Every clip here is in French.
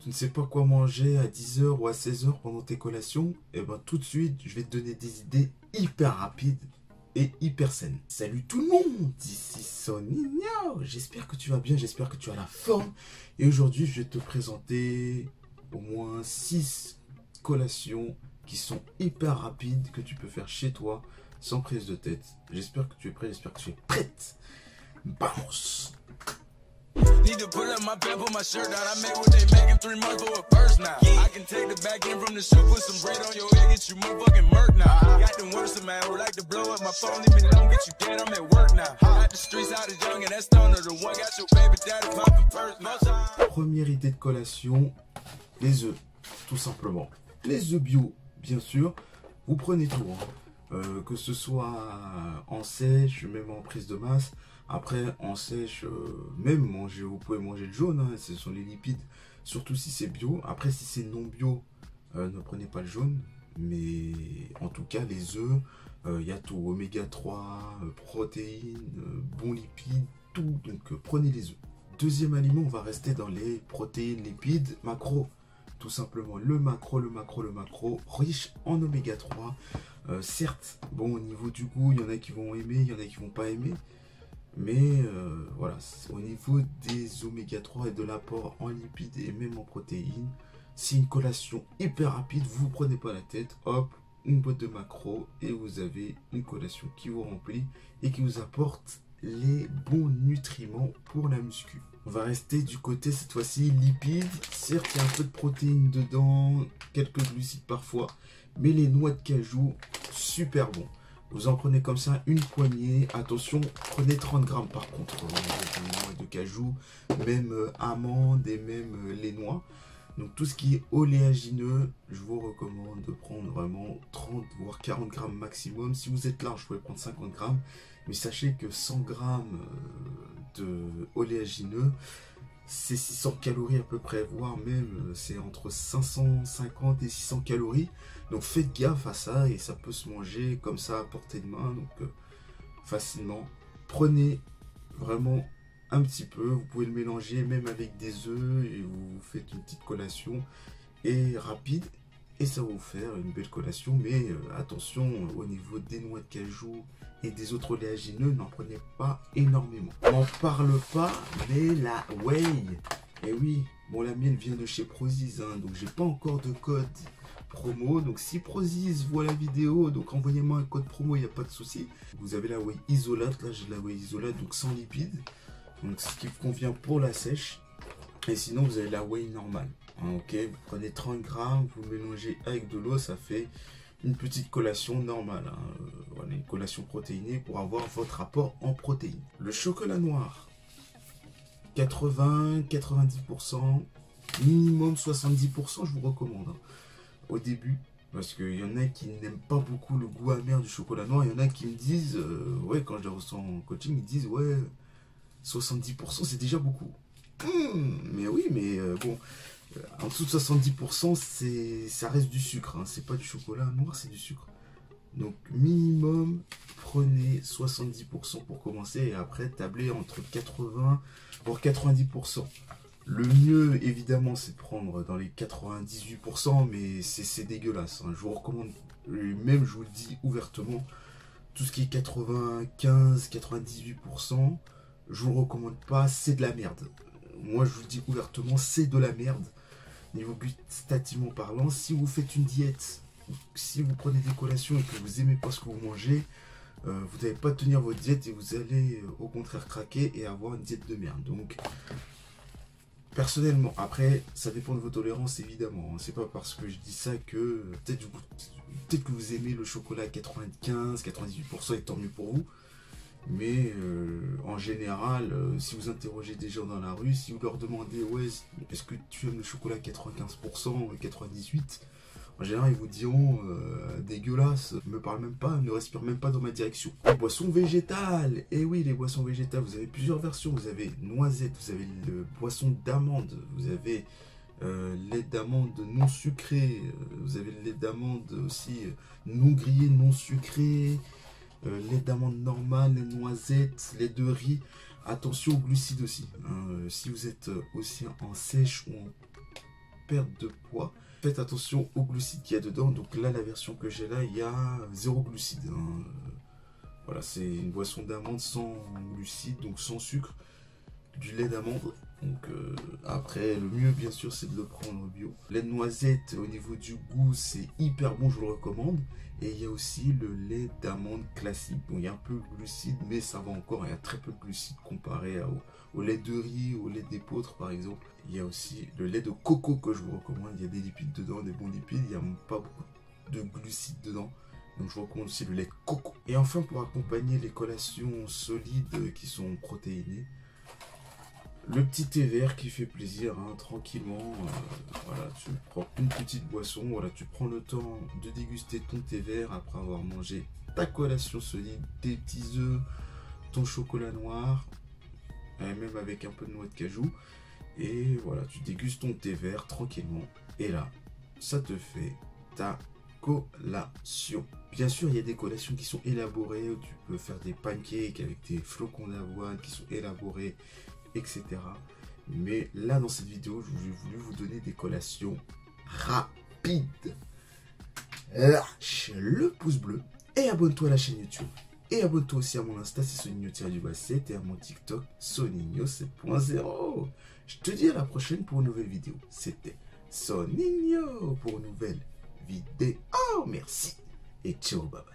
Tu ne sais pas quoi manger à 10 heures ou à 16 heures pendant tes collations? Et ben tout de suite, je vais te donner des idées hyper rapides et hyper saines. Salut tout le monde, ici Soninho. J'espère que tu vas bien, j'espère que tu as la forme. Et aujourd'hui, je vais te présenter au moins 6 collations qui sont hyper rapides que tu peux faire chez toi sans prise de tête. J'espère que tu es prêt, j'espère que tu es prête. Bounce! Need to pull up my pants, put my shirt down. I make what they make in 3 months for a first now. I can take the back end from the show, put some bread on your head, get you motherfucking murk now. Got them worse, man, would like to blow up my phone, leave me alone, get you dead, I'm at work now. Got the streets out of young and that stoner, the one got your baby daddy popping first now. Première idée de collation, les œufs, tout simplement. Les œufs bio, bien sûr, vous prenez tout, hein. Que ce soit en sèche, même en prise de masse. Après, en sèche, même manger, vous pouvez manger le jaune, hein, ce sont les lipides, surtout si c'est bio. Après, si c'est non bio, ne prenez pas le jaune. Mais en tout cas, les œufs, il y a tout, oméga 3, protéines, bons lipides, tout. Donc, prenez les œufs. Deuxième aliment, on va rester dans les protéines, lipides, macro. Tout simplement, le macro, riche en oméga 3. Certes, bon, au niveau du goût, il y en a qui vont aimer, il y en a qui vont pas aimer. Mais voilà, au niveau des oméga 3 et de l'apport en lipides et même en protéines, c'est une collation hyper rapide. Vous ne prenez pas la tête, hop, une boîte de macros et vous avez une collation qui vous remplit et qui vous apporte les bons nutriments pour la muscu. On va rester du côté cette fois-ci lipides. Certes, il y a un peu de protéines dedans, quelques glucides parfois, mais les noix de cajou, super bon. Vous en prenez comme ça une poignée. Attention, prenez 30 grammes par contre. Les noix de cajou, même amandes et même les noix. Donc tout ce qui est oléagineux, je vous recommande de prendre vraiment 30 voire 40 grammes maximum. Si vous êtes large, vous pouvez prendre 50 grammes. Mais sachez que 100 grammes de oléagineux, c'est 600 calories à peu près, voire même c'est entre 550 et 600 calories. Donc faites gaffe à ça et ça peut se manger comme ça à portée de main, donc facilement. Prenez vraiment un petit peu, vous pouvez le mélanger même avec des œufs et vous faites une petite collation et rapide. Et ça va vous faire une belle collation, mais attention au niveau des noix de cajou et des autres oléagineux, n'en prenez pas énormément. On n'en parle pas, mais la whey, et oui, bon la mienne vient de chez Prozis, hein, donc j'ai pas encore de code promo, donc si Prozis voit la vidéo, donc envoyez-moi un code promo, il n'y a pas de souci. Vous avez la whey isolate, là j'ai la whey isolate, donc sans lipides, donc ce qui vous convient pour la sèche, et sinon vous avez la whey normale. Ok, vous prenez 30 grammes, vous mélangez avec de l'eau, ça fait une petite collation normale, hein. Voilà, une collation protéinée pour avoir votre apport en protéines. Le chocolat noir, 80-90%, minimum 70%, je vous recommande, hein, au début. Parce qu'il y en a qui n'aiment pas beaucoup le goût amer du chocolat noir. Il y en a qui me disent, ouais, quand je les reçois en coaching, ils disent, ouais, 70% c'est déjà beaucoup. Mais oui, mais bon... En dessous de 70%, ça reste du sucre, hein. C'est pas du chocolat noir, c'est du sucre. Donc minimum, prenez 70% pour commencer et après tablez entre 80 voire 90%. Le mieux, évidemment, c'est de prendre dans les 98%, mais c'est dégueulasse, hein. Je vous recommande, même je vous le dis ouvertement, tout ce qui est 95-98%, je vous le recommande pas, c'est de la merde. Moi, je vous le dis ouvertement, c'est de la merde. Niveau gustativement parlant, si vous faites une diète, si vous prenez des collations et que vous n'aimez pas ce que vous mangez, vous n'allez pas tenir votre diète et vous allez au contraire craquer et avoir une diète de merde. Donc, personnellement, après, ça dépend de vos tolérances évidemment. C'est pas parce que je dis ça que peut-être que vous aimez le chocolat à 95-98% et tant mieux pour vous. Mais en général, si vous interrogez des gens dans la rue, si vous leur demandez ouais, est-ce que tu aimes le chocolat à 95% ou 98%, en général ils vous diront dégueulasse, ne me parle même pas, ne respire même pas dans ma direction. Les boissons végétales, et oui, les boissons végétales, vous avez plusieurs versions, vous avez noisette, vous avez le boisson d'amande, vous avez lait d'amande non sucré, vous avez le lait d'amande aussi non grillé, non sucré, lait d'amande normal, les noisettes, lait de riz. Attention aux glucides aussi, hein. Si vous êtes aussi en sèche ou en perte de poids. Faites attention aux glucides qu'il y a dedans. Donc là, la version que j'ai là, il y a 0 glucides. Hein. Voilà, c'est une boisson d'amande sans glucides, donc sans sucre, du lait d'amande. Donc après, le mieux bien sûr, c'est de le prendre bio. Lait de noisette, au niveau du goût, c'est hyper bon, je vous le recommande. Et il y a aussi le lait d'amande classique. Bon, il y a un peu de glucides, mais ça va encore. Il y a très peu de glucides comparé au lait de riz, au lait d'épeautre par exemple. Il y a aussi le lait de coco que je vous recommande. Il y a des lipides dedans, des bons lipides. Il n'y a pas beaucoup de glucides dedans. Donc je vous recommande aussi le lait de coco. Et enfin, pour accompagner les collations solides qui sont protéinées, le petit thé vert qui fait plaisir, hein, tranquillement. Voilà, tu prends une petite boisson, voilà, tu prends le temps de déguster ton thé vert après avoir mangé ta collation solide, tes petits œufs, ton chocolat noir, même avec un peu de noix de cajou. Et voilà, tu dégustes ton thé vert tranquillement. Et là, ça te fait ta collation. Bien sûr, il y a des collations qui sont élaborées, où tu peux faire des pancakes avec des flocons d'avoine qui sont élaborés, etc. Mais là, dans cette vidéo, j'ai voulu vous donner des collations rapides. Lâche le pouce bleu et abonne-toi à la chaîne YouTube. Et abonne-toi aussi à mon Insta, c'est Soninho-7 et à mon TikTok, Soninho 7.0. Je te dis à la prochaine pour une nouvelle vidéo. C'était Soninho pour une nouvelle vidéo. Merci et ciao, bye bye.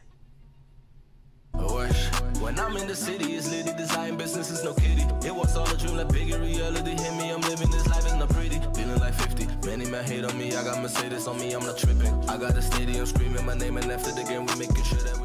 When I'm in the city, it's litty, design business is no kiddie. It was all a dream, like bigger reality. Hit me, I'm living this life, it's not pretty. Feeling like 50, many men hate on me. I got Mercedes on me, I'm not tripping. I got the stadium screaming my name, and after the game, we making sure that